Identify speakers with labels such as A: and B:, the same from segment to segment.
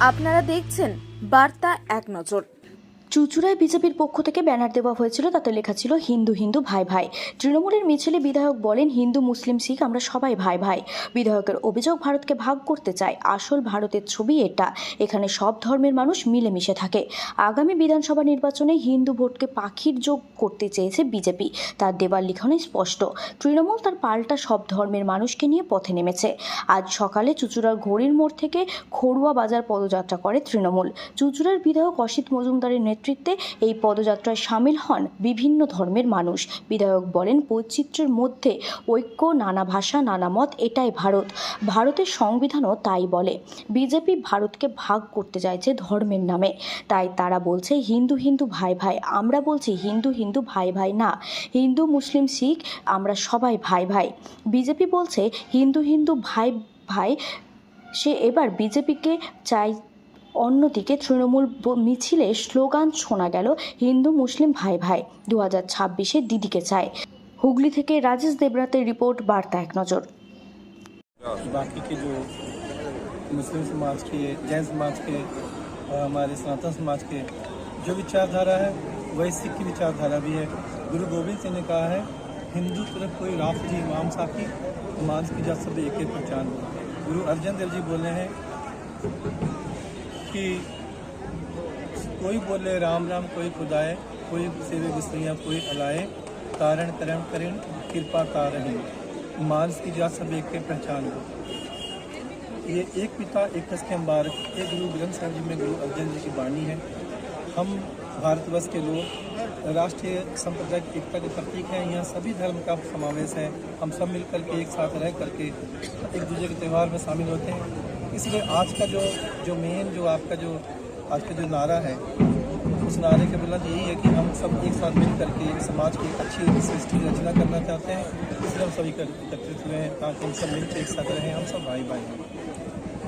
A: আপনারা দেখছেন বার্তা এক নজর।
B: চুঁচুড়ায় বিজেপির পক্ষ থেকে ব্যানার দেওয়া হয়েছিল, তাতে লেখা ছিল হিন্দু হিন্দু ভাই ভাই। তৃণমূলের মিছিলে বিধায়ক বলেন, হিন্দু মুসলিম শিখ আমরা সবাই ভাই ভাই। বিধায়কের অভিযোগ, ভারতকে ভাগ করতে চায়। আসল ভারতের ছবি এটা, এখানে সব ধর্মের মানুষ মিলেমিশে থাকে। আগামী বিধানসভা নির্বাচনে হিন্দু ভোটকে পাখির যোগ করতে চেয়েছে বিজেপি, তার দেবার লিখনে স্পষ্ট। তৃণমূল তার পাল্টা সব ধর্মের মানুষকে নিয়ে পথে নেমেছে। আজ সকালে চুঁচুড়ার ঘড়ির মোড় থেকে খড়ুয়া বাজার পদযাত্রা করে তৃণমূল। চুঁচুড়ার বিধায়ক অসিত মজুমদারের নেতৃত্বে এই পদযাত্রায় সামিল হন বিভিন্ন ধর্মের মানুষ। বিধায়ক বলেন, বৈচিত্র্যের মধ্যে ঐক্য, নানা ভাষা নানা মত, এটাই ভারত। ভারতের সংবিধানও তাই বলে। বিজেপি ভারতকে ভাগ করতে চাইছে ধর্মের নামে, তাই তারা বলছে হিন্দু হিন্দু ভাই ভাই। আমরা বলছি হিন্দু হিন্দু ভাই ভাই না, হিন্দু মুসলিম শিখ আমরা সবাই ভাই ভাই। বিজেপি বলছে হিন্দু হিন্দু ভাই ভাই, সে এবার বিজেপিকে চাই। অন্যদিকে তৃণমূল মিছিলে স্লোগান শোনা গেল, হিন্দু মুসলিম ভাই ভাই, 2026-এ দিদিকে চায়। হুগলি থেকে রাজেশ দেবরাতের রিपोर्ट, বার্তা এক नजर।
C: बाकी के जो मुस्लिम समाज के, जैन समाज के और हमारे सनातन समाज के जो विचारधारा है, वही सिख की विचारधारा भी है। गुरु गोविंद सिंह ने कहा है, हिंदू तरफ कोई राष्ट्र जी इमाम साकी, मांस की जात सब एक ही पहचान। गुरु अर्जन देव जी बोले हैं कि कोई बोले राम राम कोई खुदाए, कोई सेवे बिस्तियाँ कोई अलाए, कारण कर्म करें कृपा कार रही, मांस की जात सब एक के पहचान हो। ये एक पिता एक कस के अंबारक, ये गुरु ग्रंथ साहिब जी में गुरु अर्जन जी की वाणी है। हम भारतवर्ष के लोग राष्ट्रीय संप्रदाय की एकता के प्रतीक हैं। यहाँ सभी धर्म का समावेश है। हम सब मिलकर के एक साथ रह करके एक दूसरे के त्यौहार में शामिल होते हैं। इसलिए आज का जो मेन जो आपका जो आज का जो नारा है, उस नारे के बुलंद यही है कि हम सब एक साथ मिल करके समाज की एक अच्छी सृष्टि रचना करना चाहते हैं। इसलिए हम सभी एकत्रित हुए हैं ताकि हम सब मिलकर एक साथ रहें, हम सब भाई भाई हैं।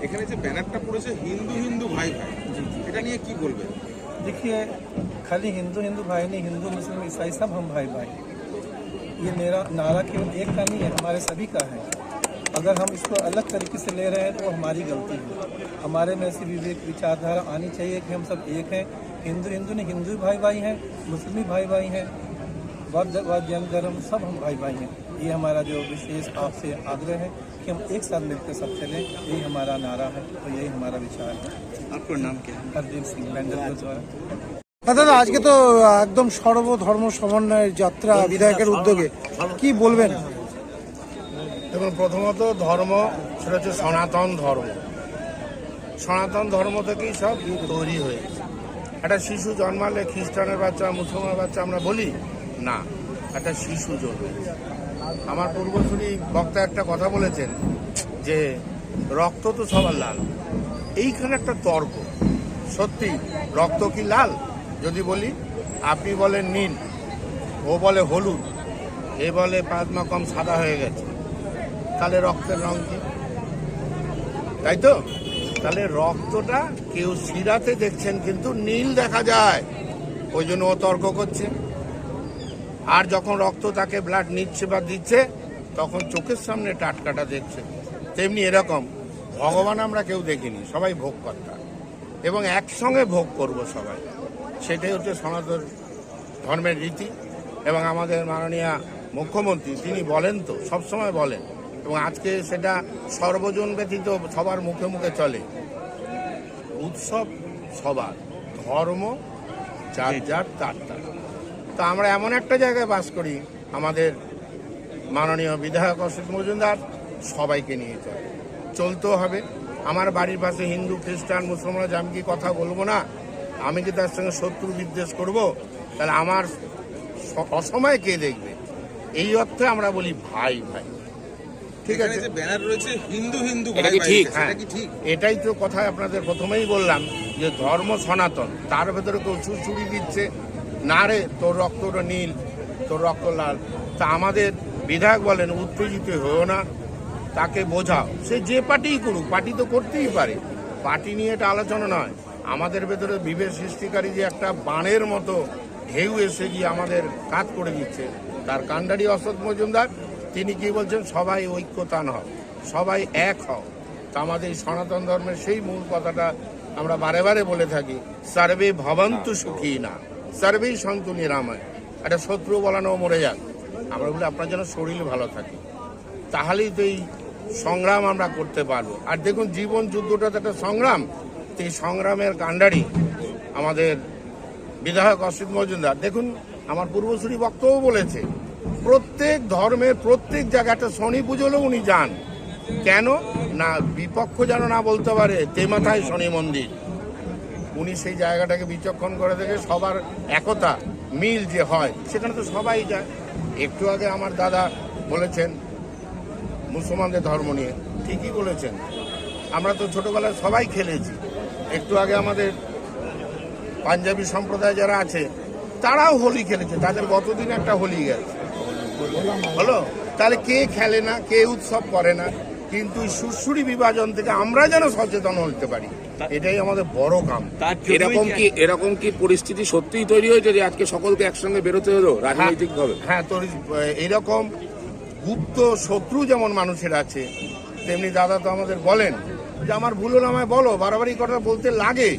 D: এখানে যে ব্যানারটা পড়েছে হিন্দু হিন্দু ভাই ভাই,
C: जी जी,
D: এটা নিয়ে কি বলবেন?
C: देखिए खाली हिंदू हिंदू भाई नहीं, हिंदू मुस्लिम ईसाई सब हम भाई भाई। ये मेरा नारा केवल एक का नहीं है, हमारे सभी का है। अगर हम इसको अलग तरीके से ले रहे हैं तो वो हमारी गलती है। हमारे में ऐसी विवेक विचारधारा आनी चाहिए कि हम सब एक हैं। हिंदू हिंदू नहीं, हिंदू भाई भाई हैं, मुस्लिम भी भाई भाई हैं, बौद्ध जैन धर्म सब हम भाई भाई हैं। ये हमारा जो विशेष आपसे आग्रह है कि हम एक साथ मिलकर सब चलें, यही हमारा नारा है और यही हमारा विचार है।
D: আপনার নাম কি?
C: हरदीप सिंह बैंडल गुरुद्वारा।
E: দাদা, আজকে তো একদম সর্বধর্ম সমন্বয়ের যাত্রা বিধায়কের উদ্যোগে, কি বলবেন?
F: দেখুন, প্রথমত ধর্ম সেটা হচ্ছে সনাতন ধর্ম। সনাতন ধর্ম থেকেই সব তৈরি হয়েছে। একটা শিশু জন্মালে খ্রিস্টানের বাচ্চা মুসলমানের বাচ্চা আমরা বলি না, একটা শিশু জন্মেছে। আমার পূর্বসূরি বক্তা একটা কথা বলেছেন যে রক্ত তো সবার লাল। এইখানে একটা তর্ক, সত্যি রক্ত কি লাল? যদি বলি, আপনি বলেন নীল, ও বলে হলুদ, এ বলে প্লাজমা কম সাদা হয়ে গেছে, তাহলে রক্তের রং কি? তাই তো? তাহলে রক্তটা কেউ শিরাতে দেখছেন কিন্তু নীল দেখা যায়, ওই জন্য ও তর্ক করছে। আর যখন রক্ত তাকে ব্লাড নিচ্ছে বা দিচ্ছে, তখন চোখের সামনে টাটকাটা দেখছে। তেমনি এরকম ভগবান আমরা কেউ দেখিনি, সবাই ভোগকর্তা, এবং একসঙ্গে ভোগ করব সবাই। সেটাই হচ্ছে সনাতন ধর্মের রীতি। এবং আমাদের মাননীয় মুখ্যমন্ত্রী তিনি বলেন, তো সবসময় বলেন, এবং আজকে সেটা সর্বজন ব্যতীত সবার মুখে মুখে চলে, উৎসব সবার, ধর্ম যার যার তার তার। তা আমরা এমন একটা জায়গায় বাস করি, আমাদের মাননীয় বিধায়ক অসিত মজুমদার সবাইকে নিয়ে চলতেও হবে। আমার বাড়ির পাশে হিন্দু খ্রিস্টান মুসলমান, আমি কি কথা বলবো না? আমি কি তার সঙ্গে শত্রু বিদ্বেষ করব? তাহলে আমার অসময় কে দেখবে? এই অর্থে আমরা বলি ভাই ভাই। ঠিক আছে,
D: ব্যানার রয়েছে হিন্দু হিন্দু
F: এটা
D: ভাই
F: কি
D: ভাই,
F: ঠিক?
D: সেটা
F: হ্যাঁ,
D: কি ঠিক?
F: এটাই তো কথা আপনাদের প্রথমেই বললাম যে ধর্ম সনাতন, তার ভেতরে কেউ ছুরি দিচ্ছে না, রে তোর রক্ত নীল, তোর রক্ত লাল। তা আমাদের বিধায়ক বলেন, উত্তেজিত হয়েও না, তাকে বোঝাও। সে যে পার্টিই করুক, পার্টি তো করতেই পারে, পার্টি নিয়ে এটা আলোচনা নয়। আমাদের ভেতরে বিভেদ সৃষ্টিকারী যে একটা বানের মতো ঢেউ এসে গিয়ে আমাদের কাজ করে দিচ্ছে, তার কাণ্ডারি অসিত মজুমদার তিনি কি বলছেন, সবাই ঐক্যতান হও, সবাই এক হও। তা আমাদের সনাতন ধর্মের সেই মূল কথাটা আমরা বারে বারে বলে থাকি সার্বে ভবন্তু সুখী না, সার্বেই সন্তু নিরাময়। একটা শত্রু বলানো মরে যাক, আমরা বলি আপনার যেন শরীর ভালো থাকে, তাহলেই তো এই সংগ্রাম আমরা করতে পারবো। আর দেখুন জীবন যুদ্ধটা তো একটা সংগ্রাম, তো এই সংগ্রামের কাণ্ডারি আমাদের বিধায়ক অসিত মজুমদার। দেখুন আমার পূর্বসূরি বক্তব্য বলেছে প্রত্যেক ধর্মের প্রত্যেক জায়গায় একটা শনি পুজো হলেও উনি যান। কেন না বিপক্ষ যেন না বলতে পারে তে মাথায় শনি মন্দির। উনি সেই জায়গাটাকে বিচক্ষণ করে দেখে সবার একতা মিল যে হয় সেখানে তো সবাই যায়। একটু আগে আমার দাদা বলেছেন মুসলমানদের ধর্ম নিয়ে, ঠিকই বলেছেন। আমরা তো ছোটবেলায় সবাই খেলেছি। একটু আগে আমাদের পাঞ্জাবি সম্প্রদায় যারা আছে তারাও হোলি খেলেছে, তাদের গতদিন একটা হোলি গেছে হলো। তাহলে কে খেলে না, কে উৎসব করে না, কিন্তু সুরসুরি বিভাজন থেকে আমরা যেন সচেতন হতে পারি, এটাই আমাদের বড় কাম।
G: এরকম কি পরিস্থিতি সত্যিই তৈরি হয়েছে যে আজকে সকলকে একসঙ্গে বেরোতে হলো রাজনৈতিক ভাবে?
F: হ্যাঁ, তো এইরকম গুপ্ত শত্রু যেমন মানুষের আছে, তেমনি দাদা তো আমাদের বলেন যে আমার ভুল হলে আমায় বলো, বারবারই কথা বলতে লাগে,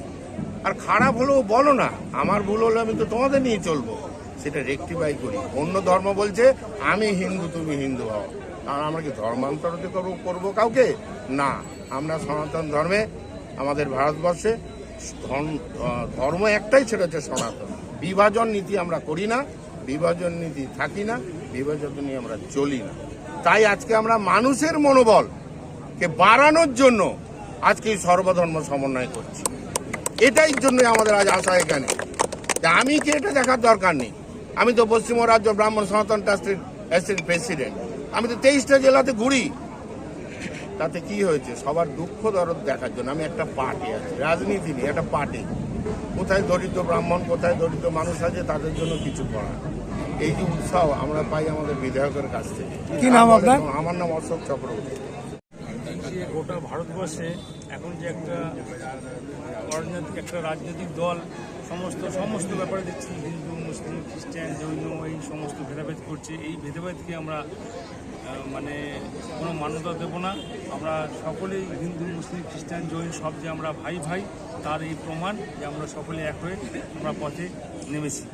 F: আর খারাপ হলেও বলো না, আমার ভুল হলে আমি তো তোমাদের নিয়ে চলবো, সেটা রেকটিফাই করি। অন্য ধর্ম বলছে আমি হিন্দু তুমি হিন্দু হও, আর আমরা কি ধর্মান্তরিত করবো কাউকে? না, আমরা সনাতন ধর্মে আমাদের ভারতবর্ষে ধর্ম একটাই, সেটা হচ্ছে সনাতন। বিভাজন নীতি আমরা করি না, বিভাজন নীতি থাকি না, বিভাজন নিয়ে আমরা চলি না। তাই আজকে আমরা মানুষের মনোবলকে বাড়ানোর জন্য আজকে এই সর্বধর্ম সমন্বয় করছি। এটাই জন্য আমাদের আজ আসা এখানে। আমি কি এটা দেখার দরকার নেই, আমি তো পশ্চিমবঙ্গ রাজ্য ব্রাহ্মণ সনাতন ট্রাস্টের অ্যাসিস্ট্যান্ট প্রেসিডেন্ট, আমি তো 23টা জেলাতে ঘুরি। তাতে কি হয়েছে, সবার দুঃখ দরদ দেখার জন্য আমি একটা পার্টি আছি, রাজনীতি নিয়ে একটা পার্টি। কোথায় দরিদ্র ব্রাহ্মণ, কোথায় দরিদ্র মানুষ আছে, তাদের জন্য কিছু করা। এই যে উৎসাহ আমরা পাই আমাদের বিধায়কের কাছ থেকে।
E: কি নাম আপনার?
F: আমার নাম অশোক চক্রবর্তী।
H: যে গোটা ভারতবর্ষে এখন যে একটা অরাজনৈতিক একটা রাজনৈতিক দল সমস্ত ব্যাপারে দেখছি হিন্দু মুসলিম খ্রিস্টান জৈন এই সমস্ত ভেদাভেদ করছে। এই ভেদাভেদকে আমরা মানে কোনো মান্যতা দেব না। আমরা সকলেই হিন্দু মুসলিম খ্রিস্টান জৈন সব যে আমরা ভাই ভাই, তার এই প্রমাণ যে আমরা সকলে এক হয়ে আমরা পথে নেমেছি।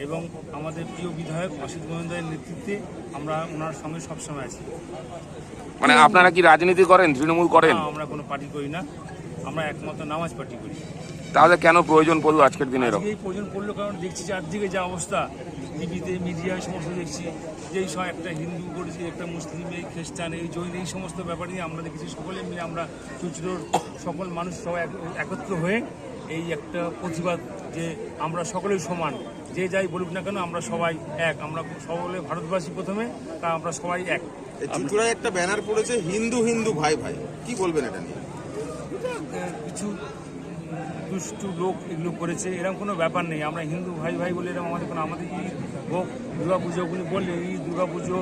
H: এবং আমাদের প্রিয় বিধায়ক অসিত মজুমদারের নেতৃত্বে আমরা ওনার সঙ্গে সবসময় আছি।
G: মানে আপনারা কি রাজনীতি করেন, তৃণমূল করেন?
H: না, আমরা কোনো পার্টি করি না, আমরা একমাত্র নামাজ পার্টি করি।
G: তাহলে কেন প্রয়োজন পড়লো আজকের দিনে এরকম?
H: এই প্রয়োজন পড়লো কারণ দেখছি চারদিকে যা অবস্থা, টিভিতে মিডিয়ায় সমস্ত দেখছি যে এই সব একটা হিন্দু করেছি, একটা মুসলিম, এই খ্রিস্টান, এই জৈন, এই সমস্ত ব্যাপার নিয়ে আমরা দেখেছি সকলে মিলে আমরা চুচুড়োর সকল মানুষ সবাই একত্র হয়ে এই একটা প্রতিবাদ যে আমরা সকলেই সমান, যে যাই বলুক না কেন আমরা সবাই এক, আমরা সকলে ভারতবাসী প্রথমে, তা আমরা সবাই এক।
D: চুঁচুড়ায় একটা ব্যানার পড়েছে হিন্দু হিন্দু ভাই ভাই, কি বলবেন এটা নিয়ে?
H: কিছু দুষ্টু লোক এগুলো করেছে, এরকম কোনো ব্যাপার নেই। আমরা হিন্দু ভাই ভাই বলে এরকম আমাদের কোনো, আমাদের ঈদ হোক, দুর্গা পুজো উনি বললেন, ঈদ, দুর্গা পুজো,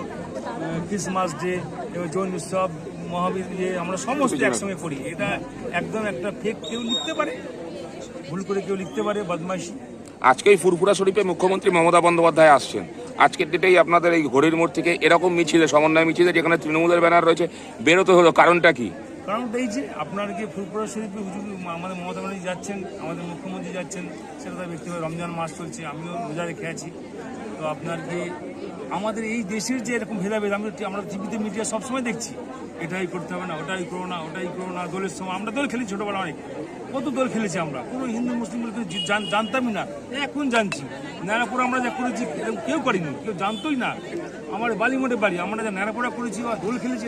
H: ক্রিসমাস ডে, জৈন উৎসব, মহাবীর ইয়ে, আমরা সমস্ত একসঙ্গে করি। এটা একদম একটা ফেক, কেউ লিখতে পারে, ভুল করে কেউ লিখতে পারে, বদমাইশি।
G: আজকেই ফুরফুরা শরীফে মুখ্যমন্ত্রী মমতা বন্দ্যোপাধ্যায় আসছেন, আজকের ডেটেই আপনাদের এই ঘড়ির মোড় থেকে এরকম মিছিলে, সমন্বয় মিছিলে যেখানে তৃণমূলের ব্যানার রয়েছে, বেরোতে হলো, কারণটা কি?
H: কারণটা এই যে আপনার কি ফুরফুরা শরীফে হুজুর আমাদের মমতা ব্যানার্জি যাচ্ছেন, আমাদের মুখ্যমন্ত্রী যাচ্ছেন, সেটা তার ব্যক্তিগত, রমজান মাস চলছে, আমিও রোজা রেখে আছি। তো আপনার কি আমাদের এই দেশের যে এরকম ভেদাভেদ, আমরা টিভিতে মিডিয়া সবসময় দেখছি, এটাই করতে হবে না, ওটাই করো না, ওটাই করো না। দলের সময় আমরা দল খেলি, ছোটোবেলা অনেক কত দল খেলেছি আমরা, কোনো হিন্দু মুসলিম বলে জানতামই না, এখন জানছি। ন্যাড়াপোড়া আমরা যা করেছি কেউ করিনি, কেউ জানতোই না। আমার বালিমোটে বাড়ি, আমরা যা ন্যাড়াপোড়া করেছি বা দোল খেলেছি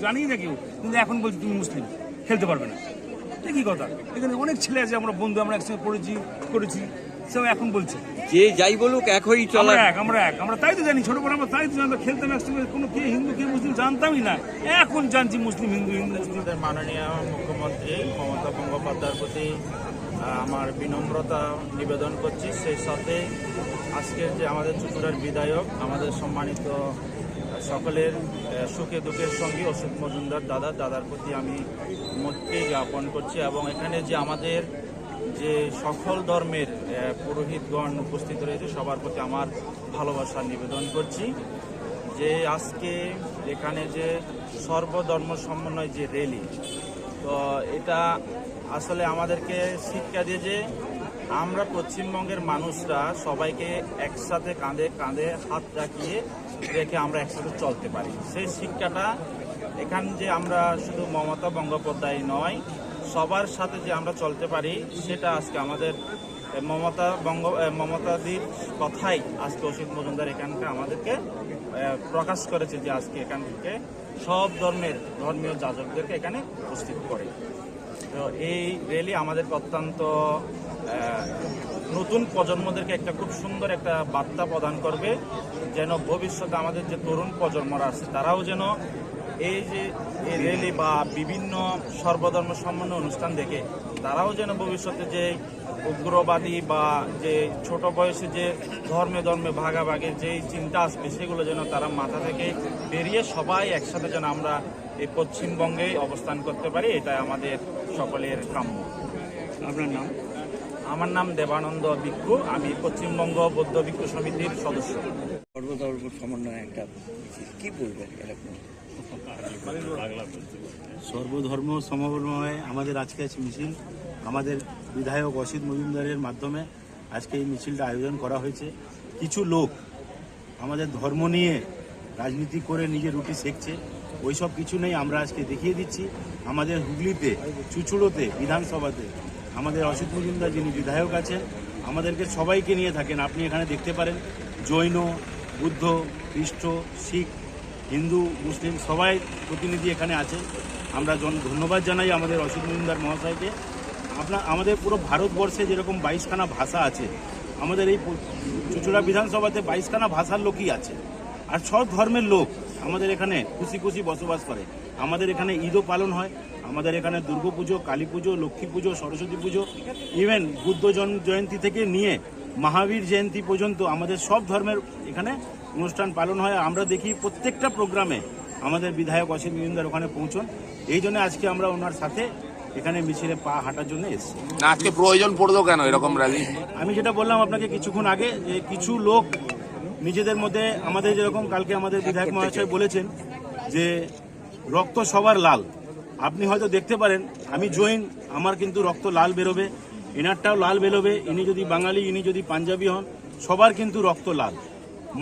H: জানি না কেউ, কিন্তু এখন বলছি তুমি মুসলিম খেলতে পারবে না, একই কথা। এখানে অনেক ছেলে আছে, আমরা বন্ধু, আমরা একসঙ্গে করেছি, সব এখন বলছে
I: যে যাই বলুক এক হয়েই চলা,
H: আমরা তাই তো জানি, ছোটবেলা আমরা তাই তো জানতাম, খেলতাম একসঙ্গে, কোনো কে হিন্দু কে মুসলিম জানতামই না, এখন জানছি মুসলিম হিন্দু মুসলিম।
I: মাননীয় মুখ্যমন্ত্রী মমতা বন্দ্যোপাধ্যায়ের প্রতি আমার বিনম্রতা নিবেদন করছি। সেই সাথে আজকের যে আমাদের চুঁচুড়ার বিধায়ক, আমাদের সম্মানিত সকলের সুখে দুঃখের সঙ্গী অসিত মজুমদার দাদার প্রতি আমি মৈত্রী জ্ঞাপন করছি। এবং এখানে যে আমাদের যে সকল ধর্মের পুরোহিতগণ উপস্থিত রয়েছে, সবার প্রতি আমার ভালোবাসা নিবেদন করছি। যে আজকে এখানে যে সর্বধর্ম সমন্বয় যে র্যালি, তো এটা আসলে আমাদেরকে শিক্ষা দিয়ে যে আমরা পশ্চিমবঙ্গের মানুষরা সবাইকে একসাথে কাঁধে কাঁধে হাত রাখিয়ে রেখে আমরা একসাথে চলতে পারি। সেই শিক্ষাটা এখান যে আমরা শুধু মমতা বন্দ্যোপাধ্যায় নয়, সবার সাথে যে আমরা চলতে পারি, সেটা আজকে আমাদের মমতাদির কথাই আজকে অসিত মজুমদার এখানকে আমাদেরকে প্রকাশ করেছে যে আজকে এখান থেকে সব ধর্মীয় যাজকদেরকে এখানে উপস্থিত করে। তো এই র্যালি আমাদেরকে অত্যন্ত নতুন প্রজন্মদেরকে একটা খুব সুন্দর একটা বার্তা প্রদান করবে, যেন ভবিষ্যতে আমাদের যে তরুণ প্রজন্মরা আছে তারাও যেন এই যে এই র্যালি বা বিভিন্ন সর্বধর্ম সম্মান অনুষ্ঠান দেখে তারাও যেন ভবিষ্যতে যে উগ্রবাদী বা যে ছোট বয়সে যে ধর্মে ভাগাভাগির যে চিন্তা আসবে সেগুলো যেন তারা মাথা থেকে বেরিয়ে সবাই একসাথে যেন আমরা এই পশ্চিমবঙ্গেই অবস্থান করতে পারি, এটাই আমাদের সকলের কাম্য।
H: আপনার নাম?
I: আমার নাম দেবানন্দ ভিক্ষু, আমি পশ্চিমবঙ্গ বৌদ্ধ ভিক্ষু সমিতির সদস্য।
J: সর্বধর্ম সমন্বয় একটা কি বলবেন এরকম?
K: সর্বধর্ম সমন্বয়ে আমাদের আজকে আছে মিছিল। আমাদের বিধায়ক অসিত মজুমদারের মাধ্যমে আজকে এই মিছিলটা আয়োজন করা হয়েছে। কিছু লোক আমাদের ধর্ম নিয়ে রাজনীতি করে নিজের রুটি সেঁকছে, ওইসব কিছু নেই। আমরা আজকে দেখিয়ে দিচ্ছি আমাদের হুগলিতে চুচুড়োতে বিধানসভাতে আমাদের অসিত মজুমদার যিনি বিধায়ক আছেন আমাদেরকে সবাইকে নিয়ে থাকেন। আপনি এখানে দেখতে পারেন জৈন, বুদ্ধ, খ্রিস্ট, শিখ, হিন্দু, মুসলিম সবাই প্রতিনিধি এখানে আছে। আমরা ধন্যবাদ জানাই আমাদের অসিত মজুমদার মহাশয়কে। আমাদের পুরো ভারতবর্ষে যেরকম 22খানা ভাষা আছে, আমাদের এই চুচুড়া বিধানসভাতে 22খানা ভাষার লোকই আছে, আর সব ধর্মের লোক আমাদের এখানে খুশি খুশি বসবাস করে। আমাদের এখানে ঈদও পালন হয়, আমাদের এখানে দুর্গা পুজো, কালী পুজো, লক্ষ্মী পুজো, সরস্বতী পুজো, ইভেন বুদ্ধ জয়ন্তী থেকে নিয়ে মহাবীর জয়ন্তী পর্যন্ত আমাদের সব ধর্মের এখানে অনুষ্ঠান পালন হয়। আমরা দেখি প্রত্যেকটা প্রোগ্রামে আমাদের বিধায়ক অসিত মজুমদার ওখানে পৌঁছন। এই জন্য আজকে আমরা ওনার সাথে এখানে মিছিলে পা হাঁটার জন্য এসেছি।
G: না আজকে প্রয়োজন পড়লো কেন এরকম র্যালি?
K: আমি যেটা বললাম আপনাকে কিছুক্ষণ আগে, যে কিছু লোক নিজেদের মধ্যে, আমাদের যেরকম কালকে আমাদের বিধায়ক মহাশয় বলেছেন যে রক্ত সবার লাল। আপনি হয়তো দেখতে পারেন আমি জৈন, আমার কিন্তু রক্ত লাল বেরোবে, এনারটাও লাল বেরোবে। ইনি যদি বাঙালি, ইনি যদি পাঞ্জাবি হন, সবার কিন্তু রক্ত লাল।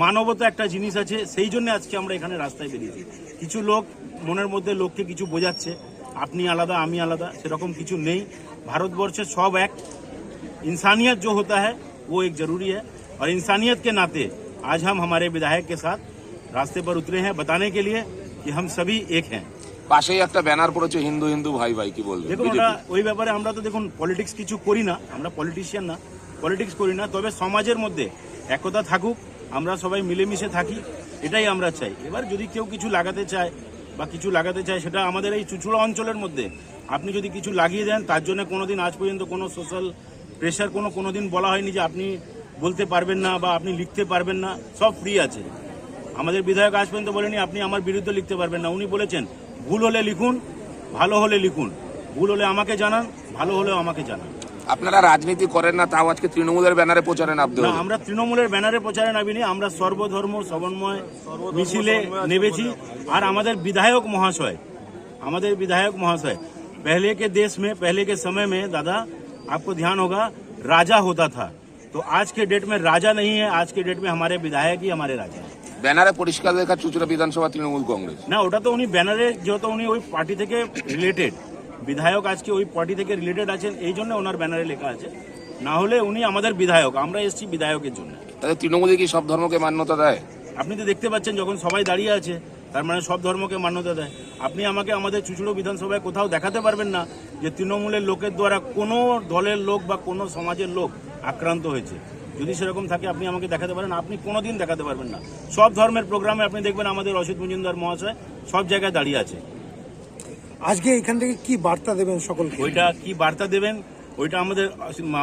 K: মানবতা একটা জিনিস আছে, সেই জন্য আজকে আমরা এখানে রাস্তায় বেরিয়েছি। কিছু লোক মনের মধ্যে লোককে কিছু বোঝাচ্ছে, আপনি আলাদা আমি আলাদা, সেরকম কিছু নেই। ভারতবর্ষে সব এক। इंसानियत जो होता है वो एक जरूरी है, और इंसानियत के नाते आज हम हमारे विधायक के साथ रास्ते पर उतरे हैं बताने के लिए कि हम सभी एक हैं।
G: পাশেই একটা ব্যানার পড়েছে হিন্দু হিন্দু ভাই ভাই, কি বলবেন?
K: দেখুন ওটা ওই ব্যাপারে আমরা তো দেখুন পলিটিক্স কিছু করি না, আমরা পলিটিশিয়ান না, পলিটিক্স করি না। তবে সমাজের মধ্যে একতা থাকুক, আমরা সবাই মিলেমিশে থাকি, এটাই আমরা চাই। এবার যদি কেউ কিছু লাগাতে চায় বা কিছু লাগাতে চায়, সেটা আমাদের এই চুচুড়া অঞ্চলের মধ্যে আপনি যদি কিছু লাগিয়ে দেন, তার জন্য কোনোদিন আজ পর্যন্ত কোনো সোশ্যাল প্রেশার কোনোদিন বলা হয়নি যে আপনি বলতে পারবেন না বা আপনি লিখতে পারবেন না, সব ফ্রি আছে। আমাদের বিধায়ক আজ পর্যন্ত বলেনি আপনি আমার বিরুদ্ধে লিখতে পারবেন না। উনি বলেছেন ভুল হলে লিখুন, ভালো হলে লিখুন, ভুল হলে আমাকে জানান, ভালো হলেও আমাকে জানান।
G: আপনারা রাজনীতি করেন না, তাও আজকে তৃণমূলের ব্যানারে প্রচারে নামতে
K: না,
G: হলো।
K: আমরা তৃণমূলের ব্যানারে প্রচারে নামিনি, আমরা সর্বধর্ম সমন্বয় মিছিলে নেমেছি। আর আমাদের বিধায়ক মহাশয় पहले के देश में, पहले के समय में दादा आपको ध्यान होगा राजा होता था, तो आज के डेट में राजा नहीं है, आज के डेट में हमारे विधायक ही हमारे राजा है।
G: ব্যানারে পরিষ্কার লেখা চুচুড়া বিধানসভা তৃণমূল কংগ্রেস।
K: না, ওটা তো উনি ব্যানারে, যেহেতু উনি ওই পার্টি থেকে রিলেটেড, বিধায়ক আজকে ওই পার্টি থেকে রিলেটেড আছেন, এই জন্য ওনার ব্যানারে লেখা আছে। না হলে উনি আমাদের বিধায়ক, আমরা এসেছি বিধায়কের জন্য।
G: তাহলে তৃণমূলে কি সব ধর্মকে মান্যতা দেয়?
K: আপনি তো দেখতে পাচ্ছেন যখন সবাই দাঁড়িয়ে আছে, তার মানে সব ধর্মকে মান্যতা দেয়। আপনি আমাকে আমাদের চুচুড়ো বিধানসভায় কোথাও দেখাতে পারবেন না যে তৃণমূলের লোকের দ্বারা কোনো দলের লোক বা কোনো সমাজের লোক আক্রান্ত হয়েছে। যদি সেরকম থাকে আপনি আমাকে দেখাতে পারেন, আপনি কোনোদিন দেখাতে পারবেন না। সব ধর্মের প্রোগ্রামে আপনি দেখবেন আমাদের অসিত মজুমদার মহাশয় সব জায়গায় দাঁড়িয়ে আছে।
E: আজকে এখান থেকে কি বার্তা দেবেন সকলকে?
K: ওইটা কি বার্তা দেবেন, ওইটা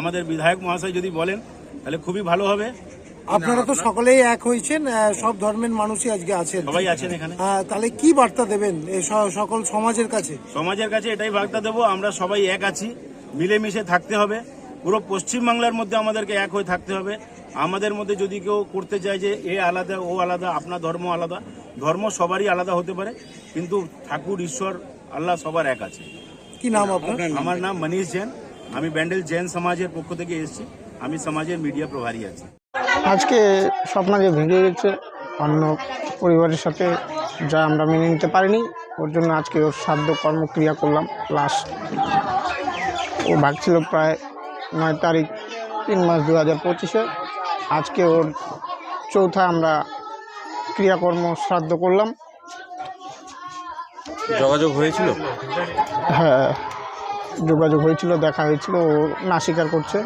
K: আমাদের বিধায়ক মহাশয় যদি বলেন তাহলে খুবই ভালো হবে।
E: আপনারা তো সকলেই এক হয়েছেন, সব ধর্মের মানুষই আজকে আছেন,
K: সবাই আছেন এখানে।
E: তাহলে কি বার্তা দেবেন এই সকল সমাজের কাছে?
K: সমাজের কাছে এটাই বার্তা দেবো, আমরা সবাই এক আছি, মিলেমিশে থাকতে হবে। পুরো পশ্চিমবাংলার মধ্যে আমাদেরকে এক হয়ে থাকতে হবে। আমাদের মধ্যে যদি কেউ করতে চায় যে এ আলাদা ও আলাদা, আপনার ধর্ম আলাদা, ধর্ম সবারই আলাদা হতে পারে, কিন্তু ঠাকুর, ঈশ্বর, আল্লাহ সবার এক আছে।
E: কি নাম আপনার?
K: আমার নাম মনীষ জৈন, আমি ব্যান্ডেল জৈন সমাজের পক্ষ থেকে এসেছি। আমি সমাজের মিডিয়া প্রভারী আছি।
L: আজকে স্বপ্ন যে ভেঙে গেছে অন্য পরিবারের সাথে, যা আমরা মেনে নিতে পারিনি, ওর জন্য আজকে ওর শ্রাদ্ধ কর্মক্রিয়া করলাম। লাস্ট ও ভাগছিল প্রায় 9 তারিখ 3 মাস 2025-এ। আজকে ওর চৌথা আমরা ক্রিয়াকর্ম শ্রাদ্ধ করলাম।
J: যোগাযোগ হয়েছিল?
L: হ্যাঁ, যোগাযোগ হয়েছিল, দেখা হয়েছিল, ও না স্বীকার করছে।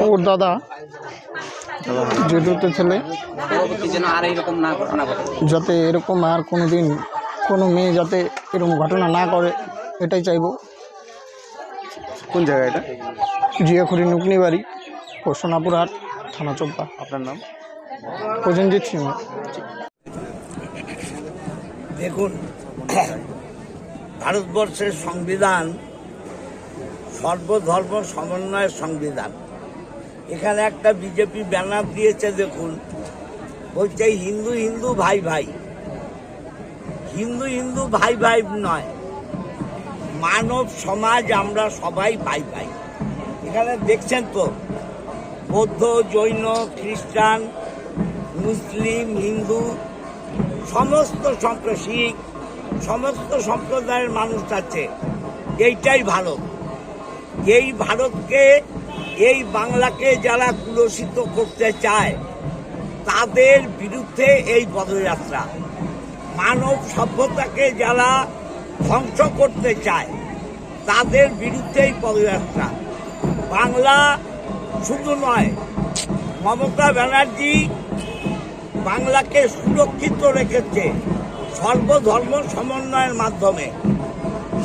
L: ওর দাদা জেঠুতে ছেলে, যাতে এরকম আর কোনো দিন কোনো মেয়ে যাতে এরকম ঘটনা না করে, এটাই চাইবো।
J: কোন জায়গা এটা?
L: জিয়াখুরি নুকনি বাড়ি, সোনাপুর হাট, থানা চোপড়া।
J: আপনার নাম?
L: প্রসেনজিৎ সিংহ।
M: দেখুন, ভারতবর্ষের সংবিধান সর্বধর্ম সমন্বয়ের সংবিধান। এখানে একটা বিজেপি ব্যানার দিয়েছে, দেখুন, বলছে হিন্দু হিন্দু ভাই ভাই। হিন্দু হিন্দু ভাই ভাই নয়, মানব সমাজ আমরা সবাই ভাই ভাই। এখানে দেখছেন তো, বৌদ্ধ, জৈন, খ্রিস্টান, মুসলিম, হিন্দু, সমস্ত শিখ, সমস্ত সম্প্রদায়ের মানুষ আছে। এইটাই ভারত। এই ভারতকে, এই বাংলাকে যারা কুলসিত করতে চায় তাদের বিরুদ্ধে এই পদযাত্রা। মানব সভ্যতাকে যারা ধ্বংস করতে চায় তাদের বিরুদ্ধে এই পদযাত্রা। বাংলা শুধু নয়, মমতা ব্যানার্জি বাংলাকে সুরক্ষিত রেখেছে সর্বধর্ম সমন্বয়ের মাধ্যমে।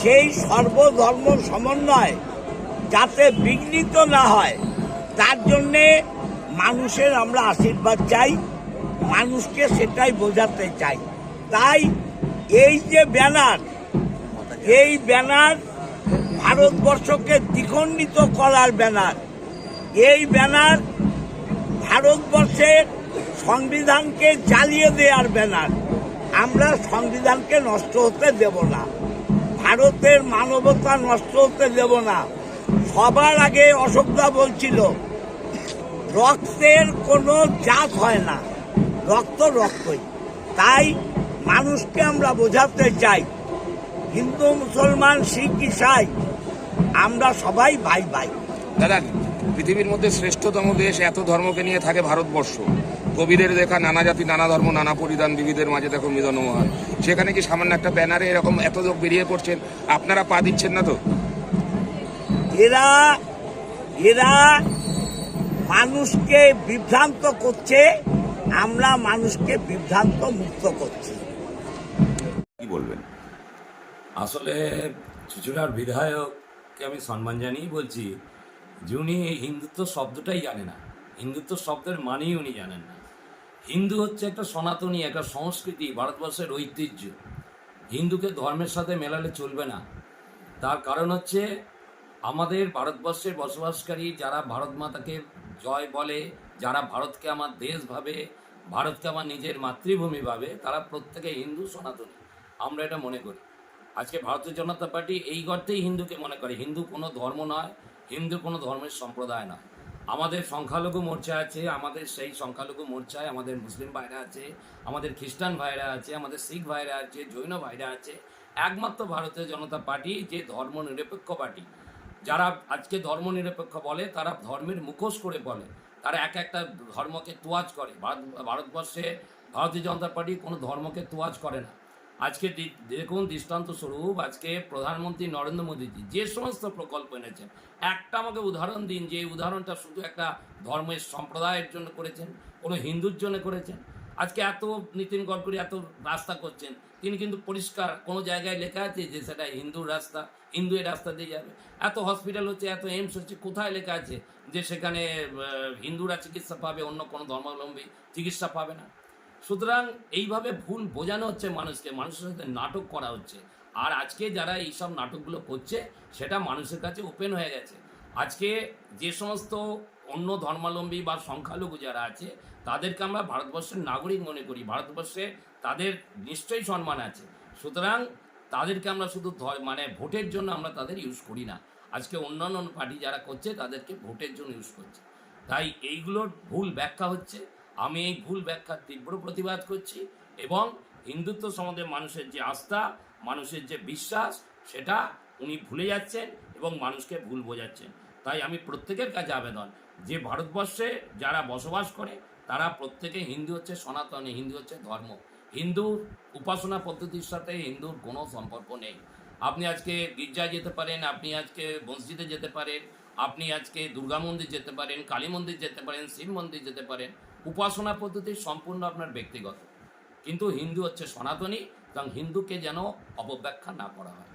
M: সেই সর্বধর্ম সমন্বয় যাতে বিঘ্নিত না হয়, তার জন্যে মানুষের আমরা আশীর্বাদ চাই, মানুষকে সেটাই বোঝাতে চাই। তাই এই যে ব্যানার, এই ব্যানার ভারতবর্ষকে দ্বিখণ্ডিত করার ব্যানার। এই ব্যানার ভারতবর্ষের সংবিধানকে জ্বালিয়ে দেওয়ার ব্যানার। আমরা সংবিধানকে নষ্ট হতে দেব না, ভারতের মানবতা নষ্ট হতে দেব না। সবার আগে অশোকদা বলছিল, রক্তের কোনো জাত হয় না, রক্ত রক্তই। তাই মানুষকে আমরা বোঝাতে চাই, হিন্দু, মুসলমান, শিখ, ইসাই আমরা সবাই ভাই ভাই।
G: দাদা, পৃথিবীর মধ্যে শ্রেষ্ঠতম দেশ, এত ধর্মকে নিয়ে থাকে ভারতবর্ষ। কবিদের দেখা নানা জাতি, নানা ধর্ম, নানা পরিধান, বিবিধের মাঝে দেখো মিলন মহান। সেখানে কি সামান্য একটা ব্যানারে এরকম এত লোক বেরিয়ে পড়ছেন, আপনারা পা দিচ্ছেন না তো?
M: এরা মানুষকে বিভ্রান্ত করছে, আমরা মানুষকে বিভ্রান্ত মুক্ত করছি।
J: কি বলবেন?
N: আসলে চুঁচুড়ার বিধায়ককে আমি সম্মান জানিয়েই বলছি যে উনি হিন্দুত্ব শব্দটাই জানে না, হিন্দুত্ব শব্দের মানেই উনি জানেন না। হিন্দু হচ্ছে একটা সনাতনী, একটা সংস্কৃতি, ভারতবর্ষের ঐতিহ্য। হিন্দুকে ধর্মের সাথে মেলালে চলবে না। তার কারণ হচ্ছে আমাদের ভারতবর্ষের বসবাসকারী যারা ভারত মাতাকে জয় বলে, যারা ভারতকে আমার দেশ ভাবে, ভারতকে আমার নিজের মাতৃভূমি ভাবে, তারা প্রত্যেকে হিন্দু সনাতনী। আমরা এটা মনে করি। আজকে ভারতীয় জনতা পার্টি এই অর্থেই হিন্দুকে মনে করে। হিন্দু কোনো ধর্ম নয়, হিন্দু কোনো ধর্মের সম্প্রদায় নয়। আমাদের সংখ্যালঘু মোর্চা আছে, আমাদের সেই সংখ্যালঘু মোর্চায় আমাদের মুসলিম ভাইরা আছে, আমাদের খ্রিস্টান ভাইরা আছে, আমাদের শিখ ভাইরা আছে, জৈন ভাইরা আছে। একমাত্র ভারতীয় জনতা পার্টি যে ধর্মনিরপেক্ষ পার্টি। যারা আজকে ধর্মনিরপেক্ষ বলে, তারা ধর্মের মুখোশ করে বলে, তারা এক একটা ধর্মকে তোয়াজ করে। ভারতবর্ষে ভারতীয় জনতা পার্টি কোনো ধর্মকে তোয়াজ করে না। আজকে দেখুন দৃষ্টান্ত স্বরূপ, আজকে প্রধানমন্ত্রী নরেন্দ্র মোদীজি যে সমস্ত প্রকল্প এনেছেন, একটা আমাকে উদাহরণ দিন যে উদাহরণটা শুধু একটা ধর্মের সম্প্রদায়ের জন্য করেছেন, কোনো হিন্দুর জন্য করেছেন। আজকে এত নীতিন গডকরি এত রাস্তা করছেন, তিনি কিন্তু পরিষ্কার কোনো জায়গায় লেখা আছে যে সেটা হিন্দুর রাস্তা, হিন্দু এই রাস্তা দিয়ে যাবে। এত হসপিটাল হচ্ছে, এত এইমস হচ্ছে, কোথায় লেখা আছে যে সেখানে হিন্দুরা চিকিৎসা পাবে, অন্য কোনো ধর্মাবলম্বী চিকিৎসা পাবে না? সুতরাং এইভাবে ভুল বোঝানো হচ্ছে মানুষকে, মানুষের সাথে নাটক করা হচ্ছে। আর আজকে যারা এইসব নাটকগুলো করছে সেটা মানুষের কাছে ওপেন হয়ে গেছে। আজকে যে সমস্ত অন্য ধর্মাবলম্বী বা সংখ্যালঘু যারা আছে তাদেরকে আমরা ভারতবর্ষের নাগরিক মনে করি, ভারতবর্ষে তাদের নিশ্চয়ই সম্মান আছে। সুতরাং তাদেরকে আমরা শুধু মানে ভোটের জন্য আমরা তাদের ইউজ করি না। আজকে অন্যান্য পার্টি যারা করছে তাদেরকে ভোটের জন্য ইউজ করছে, তাই এইগুলোর ভুল ব্যাখ্যা হচ্ছে। আমি এই ভুল ব্যাখ্যার তীব্র প্রতিবাদ করছি এবং হিন্দুত্ব সম্বন্ধে মানুষের যে আস্থা, মানুষের যে বিশ্বাস, সেটা উনি ভুলে যাচ্ছেন এবং মানুষকে ভুল বোঝাচ্ছেন। তাই আমি প্রত্যেকের কাছে আবেদন যে ভারতবর্ষে যারা বসবাস করে তারা প্রত্যেকে হিন্দু হচ্ছে সনাতনী, হিন্দু হচ্ছে ধর্ম। হিন্দুর উপাসনা পদ্ধতির সাথে হিন্দুর কোনো সম্পর্ক নেই। আপনি আজকে গির্জায় যেতে পারেন, আপনি আজকে মসজিদে যেতে পারেন, আপনি আজকে দুর্গা মন্দির যেতে পারেন, কালী মন্দির যেতে পারেন, শিব মন্দির যেতে পারেন। উপাসনা পদ্ধতি সম্পূর্ণ আপনার ব্যক্তিগত, কিন্তু হিন্দু হচ্ছে সনাতনী এবং হিন্দুকে যেন অপব্যাখ্যা না করা হয়।